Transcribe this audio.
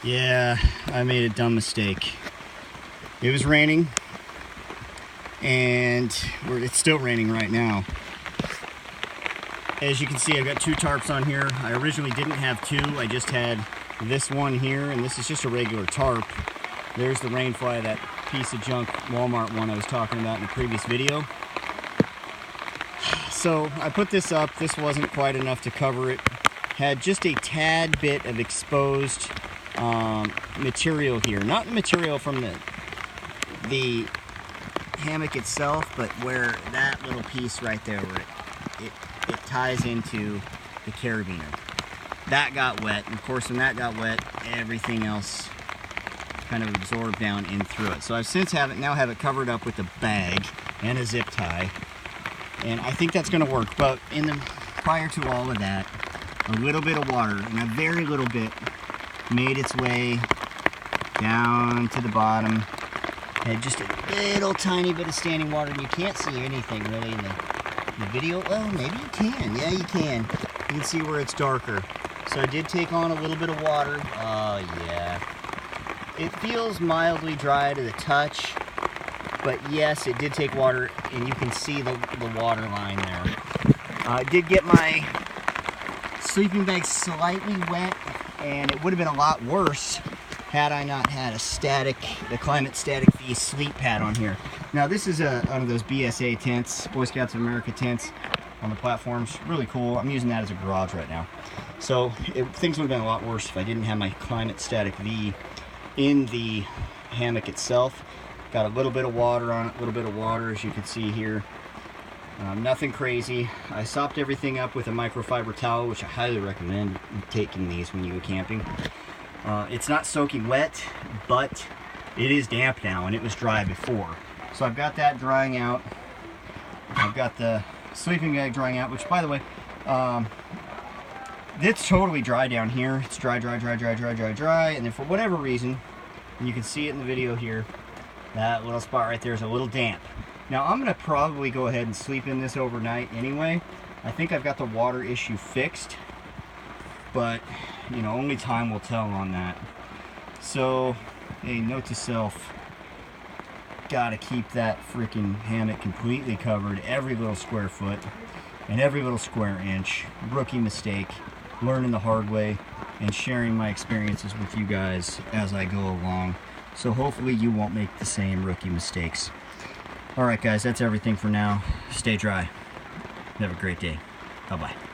Yeah, I made a dumb mistake. It was raining, and it's still raining right now. As you can see, I've got 2 tarps on here. I originally didn't have 2, I just had this one here, and this is just a regular tarp. There's the rainfly, that piece of junk Walmart one I was talking about in the previous video. So I put this up. This wasn't quite enough to cover it. Had just a tad bit of exposed material here. Not material from the hammock itself, but where that little piece right there, where it ties into the carabiner. That got wet, and of course when that got wet, everything else kind of absorbed down in through it. So I've since now have it covered up with a bag and a zip tie, and I think that's going to work. But prior to all of that, a little bit of water, and a very little bit, made its way down to the bottom. Had just a little tiny bit of standing water, and you can't see anything really in the video. Well, maybe you can. Yeah, you can. You can see where it's darker. So I did take on a little bit of water. Oh yeah. It feels mildly dry to the touch, but yes, it did take water, and you can see the water line there. I did get my sleeping bag slightly wet, and it would have been a lot worse had I not had the Climate Static V sleep pad on here. Now this is one of those BSA tents, Boy Scouts of America tents on the platforms. Really cool. I'm using that as a garage right now. So things would have been a lot worse if I didn't have my Climate Static V in the hammock itself. Got a little bit of water on it, a little bit of water as you can see here. Nothing crazy. I sopped everything up with a microfiber towel, which I highly recommend taking these when you go camping. It's not soaking wet, but it is damp now, and it was dry before. So I've got that drying out. I've got the sleeping bag drying out, which, by the way, it's totally dry down here. It's dry, dry, dry, dry, dry, dry, dry. And then for whatever reason, and you can see it in the video here, that little spot right there is a little damp. Now I'm gonna probably go ahead and sleep in this overnight anyway. I think I've got the water issue fixed, but you know, only time will tell on that. So, hey, note to self, gotta keep that freaking hammock completely covered, every little square foot and every little square inch. Rookie mistake, learning the hard way, and sharing my experiences with you guys as I go along. So hopefully you won't make the same rookie mistakes. Alright guys, that's everything for now. Stay dry. Have a great day. Bye-bye.